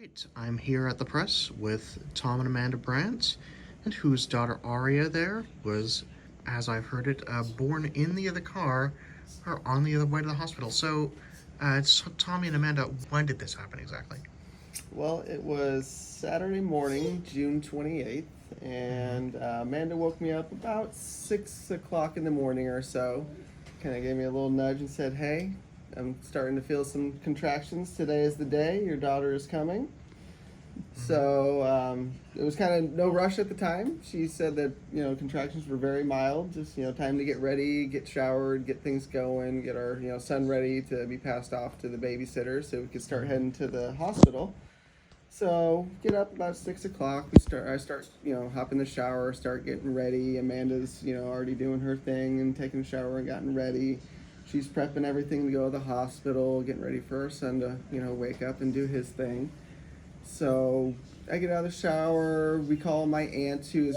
right, I'm here at the press with Tom and Amanda Brandt, and whose daughter Aria there was, as I've heard it, born in the other car or on the other way to the hospital. So, Tommy and Amanda, when did this happen exactly? Well, it was Saturday morning, June 28th, and Amanda woke me up about 6 o'clock in the morning or so. Kind of gave me a little nudge and said, "Hey, I'm starting to feel some contractions. Today is the day. Your daughter is coming." So it was kind of no rush at the time. She said that contractions were very mild. Just time to get ready, get showered, get things going, get our son ready to be passed off to the babysitter so we could start heading to the hospital. So get up about 6 o'clock. I start hop in the shower, start getting ready. Amanda's already doing her thing and taking a shower and gotten ready. She's prepping everything to go to the hospital, getting ready for her son to wake up and do his thing. So I get out of the shower. We call my aunt who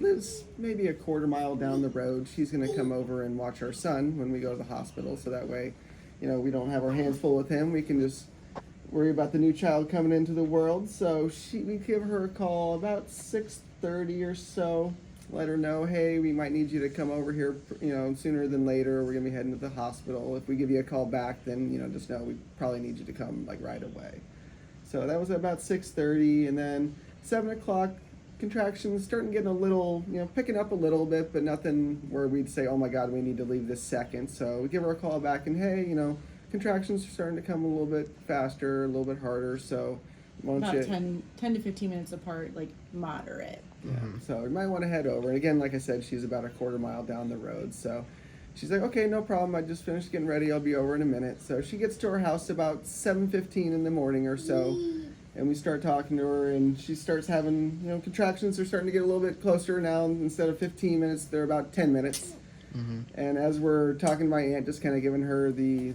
lives maybe a quarter mile down the road. She's gonna come over and watch our son when we go to the hospital. So that way, we don't have our hands full with him. We can just worry about the new child coming into the world. So we give her a call about 6:30 or so. Let her know, hey, we might need you to come over here, sooner than later. We're gonna be heading to the hospital. If we give you a call back, then just know we probably need you to come like right away. So that was about 6:30, and then 7 o'clock, contractions starting getting a little, picking up a little bit, but nothing where we'd say, oh my God, we need to leave this second. So we give her a call back, and hey, contractions are starting to come a little bit faster, a little bit harder. So about 10 to 15 minutes apart, like moderate. Yeah. So you might want to head over. And again, like I said, she's about a quarter mile down the road. So she's like, okay, no problem. I just finished getting ready. I'll be over in a minute. So she gets to her house about 7:15 in the morning or so. And we start talking to her, and she starts having, contractions are starting to get a little bit closer now. Instead of 15 minutes, they're about 10 minutes. And as we're talking to my aunt, just kind of giving her the,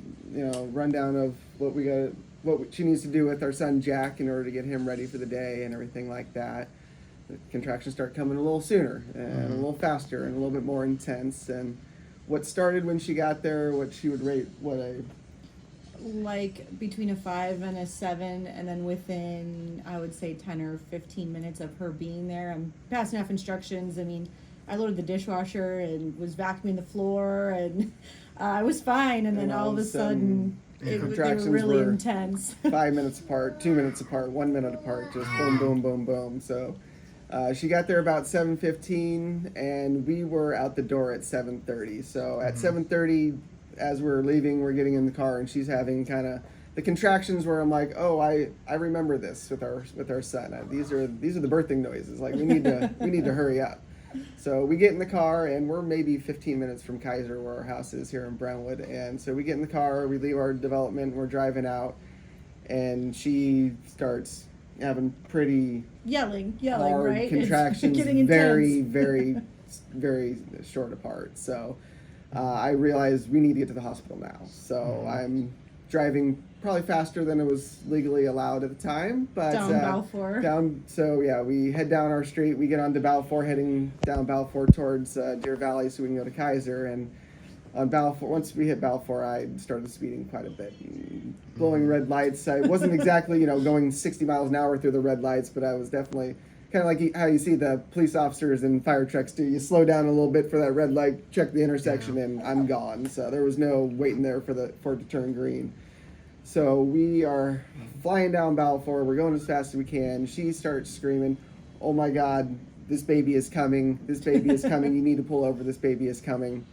rundown of what she needs to do with our son Jack in order to get him ready for the day and everything like that. The contractions start coming a little sooner and a little faster and a little bit more intense. And what started when she got there, what she would rate, like between a 5 and a 7, and then within, I would say, 10 or 15 minutes of her being there, I'm passing off instructions. I mean, I loaded the dishwasher and was vacuuming the floor, and I was fine. And then all of a sudden they were really intense. 5 minutes apart, 2 minutes apart, 1 minute apart, just boom, boom, boom, boom. So she got there about 7:15, and we were out the door at 7:30. So at 7:30, as we're leaving, we're getting in the car, and she's having kind of the contractions where I'm like, oh, I remember this with our son. These are the birthing noises. Like we need to hurry up. So we get in the car, and we're maybe 15 minutes from Kaiser, where our house is here in Brentwood. And so we get in the car, we leave our development, and we're driving out, and she starts having pretty yelling, hard right? contractions, very, very, very short apart. So I realized we need to get to the hospital now. So I'm driving probably faster than it was legally allowed at the time. But down Balfour. So yeah, we head down our street. We get onto Balfour, heading down Balfour towards Deer Valley so we can go to Kaiser. And on Balfour, once we hit Balfour, I started speeding quite a bit, blowing red lights. I wasn't exactly, going 60 miles an hour through the red lights, but I was definitely kind of like how you see the police officers and fire trucks do. You slow down a little bit for that red light, check the intersection, and I'm gone. So there was no waiting there for it to turn green. So we are flying down Balfour. We're going as fast as we can. She starts screaming, "Oh my God, this baby is coming! This baby is coming! You need to pull over! This baby is coming!"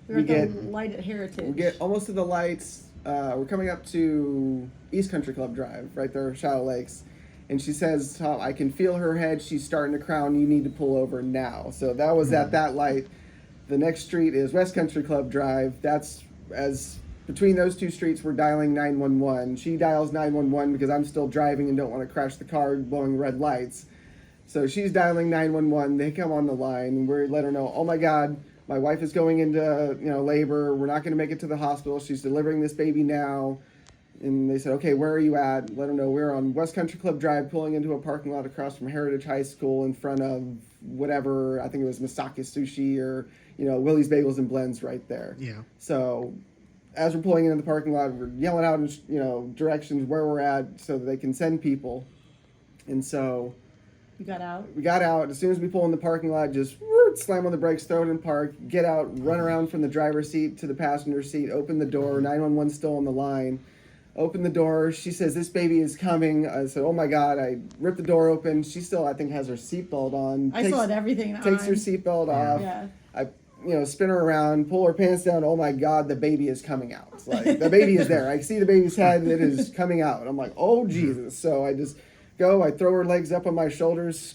We get light at Heritage. We get almost to the lights. We're coming up to East Country Club Drive, right there, Shadow Lakes. And she says, "Tom, I can feel her head. She's starting to crown. You need to pull over now." So that was at that light. The next street is West Country Club Drive. Between those two streets, we're dialing 911. She dials 911 because I'm still driving and don't want to crash the car blowing red lights. So she's dialing 911. They come on the line, and we let her know, "Oh my God, my wife is going into labor. We're not going to make it to the hospital. She's delivering this baby now." And they said, "Okay, where are you at?" Let them know we're on West Country Club Drive, pulling into a parking lot across from Heritage High School in front of whatever, I think it was Misaki Sushi or, Willie's Bagels and Blends right there. Yeah. So as we're pulling into the parking lot, we're yelling out in directions where we're at so that they can send people. And so You got out? we got out. As soon as we pull in the parking lot, just slam on the brakes, throw it in park, get out, run around from the driver's seat to the passenger seat, open the door. 911's still on the line. Open the door. She says, "This baby is coming." I said, "Oh my God." I ripped the door open. She still, I think, has her seatbelt on. I still had everything Takes on. her seatbelt off. Yeah. I, spin her around, pull her pants down. Oh my God, the baby is coming out. It's like, the baby is there. I see the baby's head. It is coming out. I'm like, oh Jesus. So I just go, I throw her legs up on my shoulders,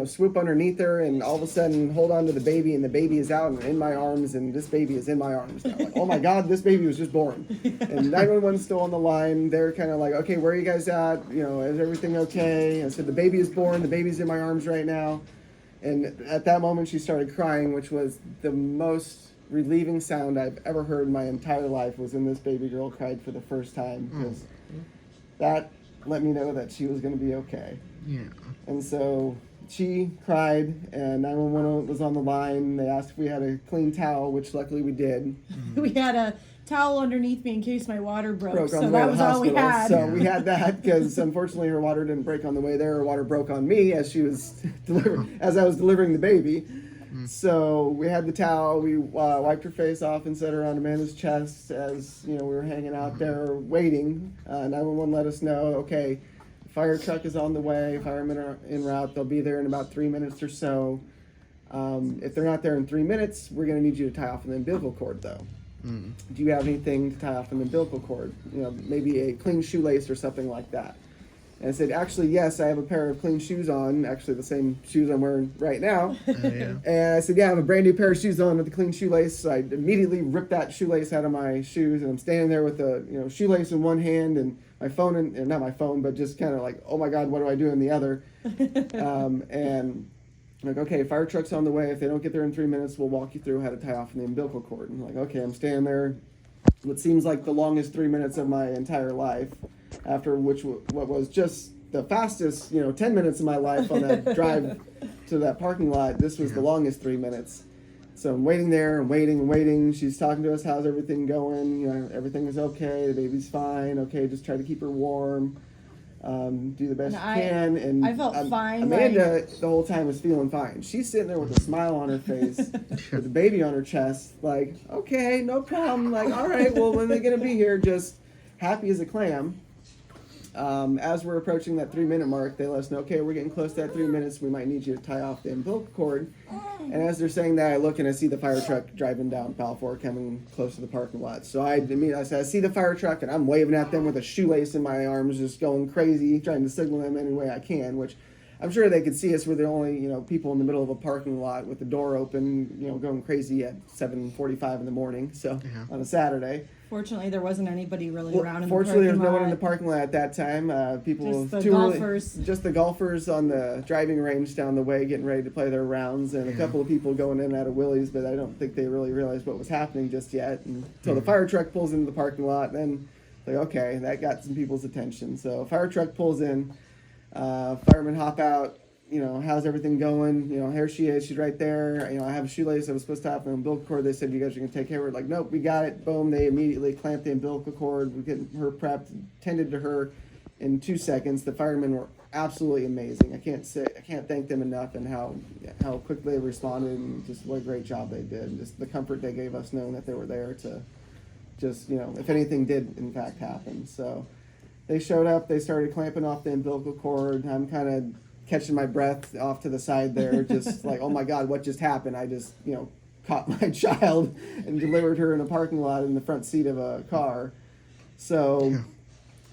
swoop underneath her, and all of a sudden hold on to the baby, and the baby is out and in my arms, and this baby is in my arms now. Like, oh my God, this baby was just born. And 911's still on the line. They're kind of like, okay, where are you guys at? Is everything okay? I said, the baby is born. The baby's in my arms right now. And at that moment, she started crying, which was the most relieving sound I've ever heard in my entire life, was when this baby girl cried for the first time, because that let me know that she was going to be okay. Yeah. And so she cried, and 911 was on the line. They asked if we had a clean towel, which luckily we did. We had a towel underneath me in case my water broke, on so the way that to was the all we hospital. had. So we had that, because unfortunately her water didn't break on the way there. Her water broke on me as she was as I was delivering the baby. So we had the towel. We wiped her face off and set her on Amanda's chest as we were hanging out there waiting. 911 let us know, okay, fire truck is on the way. Firemen are en route. They'll be there in about 3 minutes or so. If they're not there in 3 minutes, we're going to need you to tie off an umbilical cord, though. Do you have anything to tie off an umbilical cord? Maybe a clean shoelace or something like that. And I said, actually, yes, I have a pair of clean shoes on, actually the same shoes I'm wearing right now. Yeah. And I said, yeah, I have a brand new pair of shoes on with a clean shoelace. So I immediately ripped that shoelace out of my shoes, and I'm standing there with the shoelace in one hand and my phone, and not my phone, but just kind of like, oh my God, what do I do in the other? And I'm like, okay, fire truck's on the way. If they don't get there in 3 minutes, we'll walk you through how to tie off the umbilical cord. And I'm like, okay, I'm standing there. What seems like the longest 3 minutes of my entire life, after what was just the fastest, 10 minutes of my life on that drive to that parking lot. This was the longest 3 minutes. So I'm waiting there, I'm waiting and waiting. She's talking to us, how's everything going? Everything is okay, the baby's fine, okay, just try to keep her warm. Do the best you can. And I felt fine. Amanda, the whole time, was feeling fine. She's sitting there with a smile on her face, with a baby on her chest, like, okay, no problem. Like, all right, well, when are they going to be here? Just happy as a clam. As we're approaching that 3 minute mark, they let us know, okay, we're getting close to that 3 minutes. We might need you to tie off the umbilical cord. And as they're saying that, I look and I see the fire truck driving down Balfour, coming close to the parking lot. So I said, I see the fire truck, and I'm waving at them with a shoelace in my arms, just going crazy, trying to signal them any way I can, which I'm sure they could see us. We're the only, people in the middle of a parking lot with the door open, going crazy at 7:45 in the morning. So on a Saturday. Fortunately, there wasn't anybody really around in the parking lot. Fortunately, there was no one in the parking lot at that time. People, just the golfers. Just the golfers on the driving range down the way, getting ready to play their rounds, and a couple of people going in and out of Willie's, but I don't think they really realized what was happening just yet. Until the fire truck pulls into the parking lot, then like, okay, that got some people's attention. So fire truck pulls in, firemen hop out. How's everything going? Here she is. She's right there. I have a shoelace. I was supposed to have an umbilical cord. They said, you guys are going to take care of her. Like, nope, we got it. Boom. They immediately clamped the umbilical cord. We get her prepped, tended to her in 2 seconds. The firemen were absolutely amazing. I can't thank them enough, and how quickly they responded, and just what a great job they did. And just the comfort they gave us knowing that they were there to just, if anything did in fact happen. So they showed up. They started clamping off the umbilical cord. I'm kind of catching my breath off to the side there, just like, oh my God, what just happened? I just, caught my child and delivered her in a parking lot in the front seat of a car. So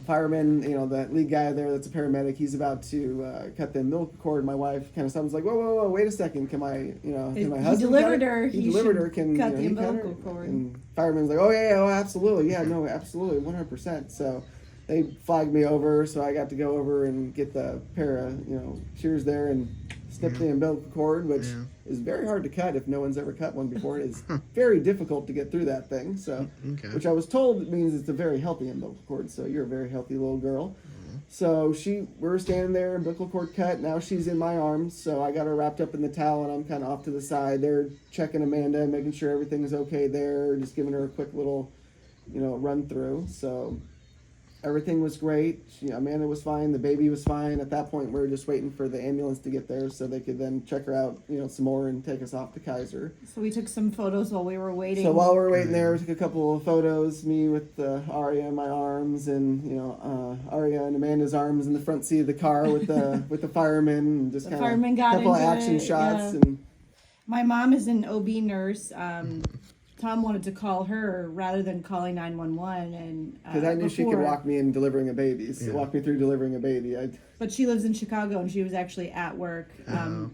fireman, that lead guy there that's a paramedic, he's about to cut the umbilical cord. My wife kind of sounds like, whoa, wait a second, can my husband He delivered her. He delivered her. Can cut the he cut her? umbilical cord. And fireman's like, oh absolutely, no, absolutely, 100%. So they flagged me over, so I got to go over and get the pair of shears there and snip the umbilical cord, which is very hard to cut if no one's ever cut one before. It's very difficult to get through that thing. So, which I was told means it's a very healthy umbilical cord. So you're a very healthy little girl. So we're standing there, umbilical cord cut. Now she's in my arms, so I got her wrapped up in the towel, and I'm kind of off to the side. They're checking Amanda, making sure everything's okay there, just giving her a quick little run through. So everything was great. Amanda was fine. The baby was fine. At that point, we were just waiting for the ambulance to get there so they could then check her out, some more and take us off to Kaiser. So we took some photos while we were waiting. So while we were waiting there, we took a couple of photos, me with Aria in my arms, and Aria and Amanda's arms in the front seat of the car with the with the firemen, and just kind of a couple of action shots. Yeah. And my mom is an OB nurse. Tom wanted to call her rather than calling 911, and because I knew she could walk me in delivering a baby, walk me through delivering a baby. But she lives in Chicago, and she was actually at work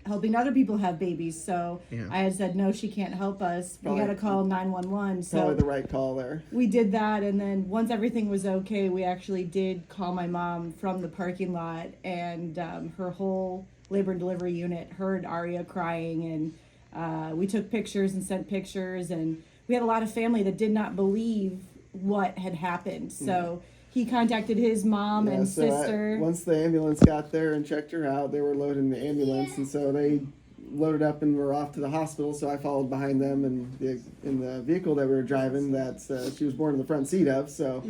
helping other people have babies. So I had said, no, she can't help us. We got to call 911. So probably the right call there. We did that, and then once everything was okay, we actually did call my mom from the parking lot, and her whole labor and delivery unit heard Aria crying, and we took pictures and sent pictures, and we had a lot of family that did not believe what had happened. So he contacted his mom and sister. Once the ambulance got there and checked her out, they were loading the ambulance, and so they loaded up and were off to the hospital. So I followed behind them in the vehicle that we were driving that she was born in the front seat of. So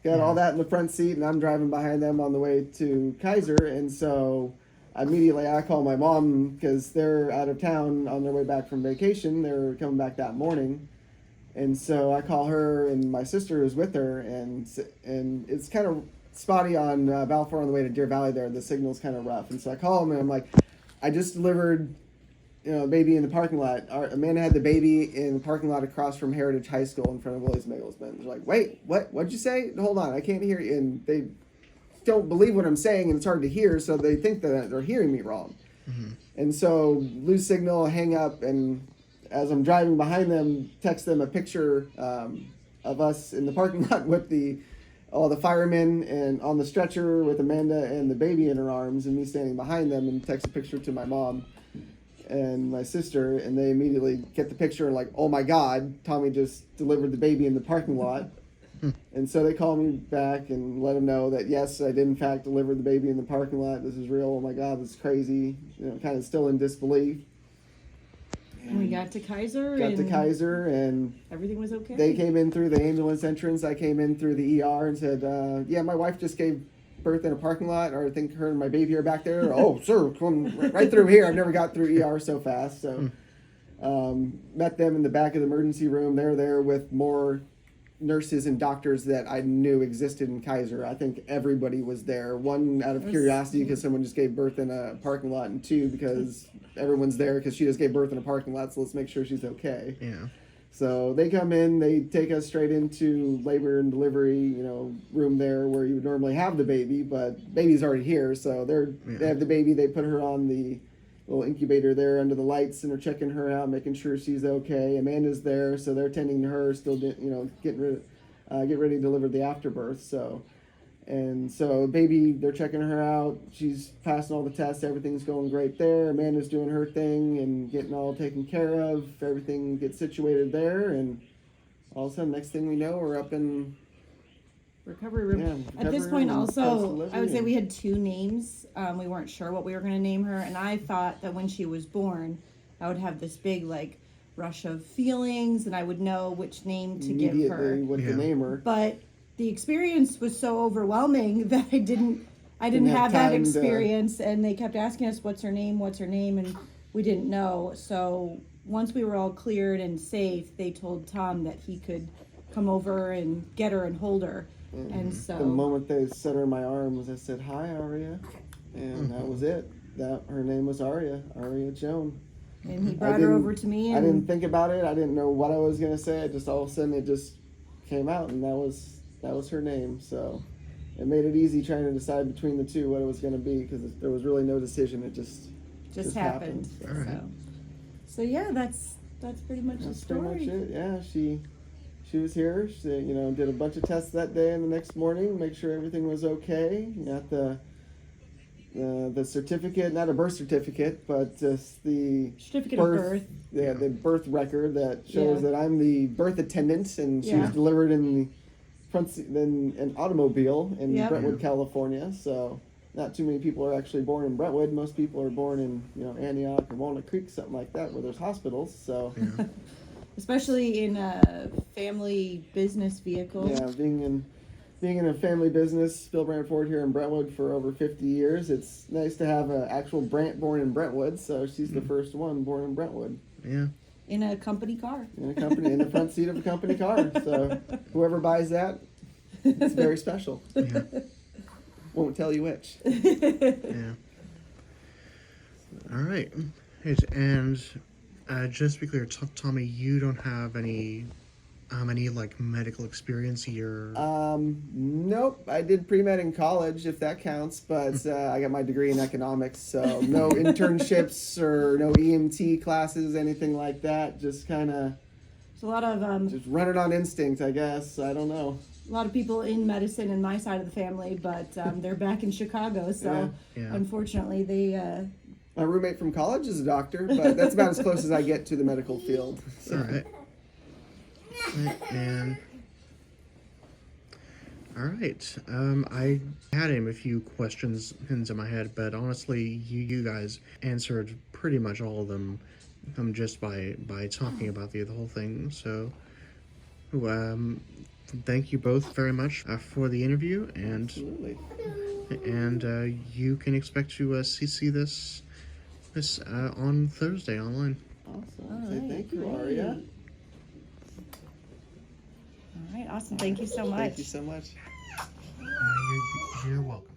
got all that in the front seat, and I'm driving behind them on the way to Kaiser. And so immediately I call my mom because they're out of town on their way back from vacation. They were coming back that morning. And so I call her, and my sister is with her, and it's kind of spotty on Balfour on the way to Deer Valley there. The signal's kind of rough. And so I call them, and I'm like, I just delivered, a baby in the parking lot. Amanda had the baby in the parking lot across from Heritage High School in front of Willie's Bagels. They're like, wait, what'd you say? Hold on, I can't hear you. And they don't believe what I'm saying, and it's hard to hear, so they think that they're hearing me wrong. Mm-hmm. And so lose signal, hang up, and as I'm driving behind them, text them a picture of us in the parking lot with all the firemen and on the stretcher with Amanda and the baby in her arms, and me standing behind them, and text a picture to my mom and my sister, and they immediately get the picture and like, oh my God, Tommy just delivered the baby in the parking lot. And so they call me back and let them know that yes, I did in fact deliver the baby in the parking lot. This is real. Oh my God, this is crazy. Kind of still in disbelief. And we got to Kaiser. And everything was okay. They came in through the ambulance entrance. I came in through the ER and said, yeah, my wife just gave birth in a parking lot, or I think her and my baby are back there. Oh, sir, come right through here. I've never got through ER so fast. So met them in the back of the emergency room. They're there with more nurses and doctors that I knew existed in Kaiser. I think everybody was there. One, out of curiosity, because someone just gave birth in a parking lot, and two, because everyone's there because she just gave birth in a parking lot, so let's make sure she's okay. Yeah. So they come in, they take us straight into labor and delivery, room there where you would normally have the baby, but baby's already here, so they have the baby, they put her on the little incubator there under the lights, and they're checking her out, making sure she's okay. Amanda's there, so they're tending to her, still, get ready to deliver the afterbirth. So baby, they're checking her out. She's passing all the tests. Everything's going great there. Amanda's doing her thing and getting all taken care of. Everything gets situated there, and all of a sudden, next thing we know, we're up in recovery room. At this point, also, I would say we had two names. We weren't sure what we were going to name her, and I thought that when she was born, I would have this big rush of feelings, and I would know which name to give her. What to name her. But the experience was so overwhelming that I didn't have that experience, and they kept asking us, what's her name, and we didn't know. So once we were all cleared and safe, they told Tom that he could come over and get her and hold her. And so the moment they set her in my arms, I said, hi, Aria. And that was it. Her name was Aria Joan. And he brought her over to me. I didn't think about it. I didn't know what I was going to say. Just all of a sudden it just came out, and that was her name. So it made it easy trying to decide between the two what it was going to be, because there was really no decision. It just happened. All right. So yeah, that's pretty much the story. Pretty much it. Yeah, she was here. She did a bunch of tests that day and the next morning, make sure everything was okay. Got the certificate, not a birth certificate, but just the certificate of birth. Yeah, the birth record that shows that I'm the birth attendant, and she was delivered in an automobile in Brentwood, California. So not too many people are actually born in Brentwood. Most people are born in Antioch or Walnut Creek, something like that, where there's hospitals. So especially in a family business vehicle. Yeah, being in a family business, Bill Brantwood here in Brentwood for over 50 years. It's nice to have an actual Brant born in Brentwood. So she's the first one born in Brentwood. Yeah. In a company car. In the front seat of a company car. So whoever buys that, it's very special. Yeah. Won't tell you which. Yeah. All right. And just to be clear, Tommy, you don't have any like medical experience here. Nope. I did pre-med in college, if that counts, but I got my degree in economics, so no internships or no EMT classes, anything like that. Just kind of There's a lot of just run it on instinct, I guess. I don't know. a lot of people in medicine in my side of the family, but they're back in Chicago, so Yeah. unfortunately they. My roommate from college is a doctor, but that's about as close as I get to the medical field. So. All right. And all right, I had him a few questions into my head, but honestly, you guys answered pretty much all of them, just by talking about the whole thing. So, thank you both very much for the interview, and Absolutely. You can expect to see this on Thursday online. Awesome. All Say right, thank you, great. Aria. All right, awesome. Thank you so much. Thank you so much. You're welcome.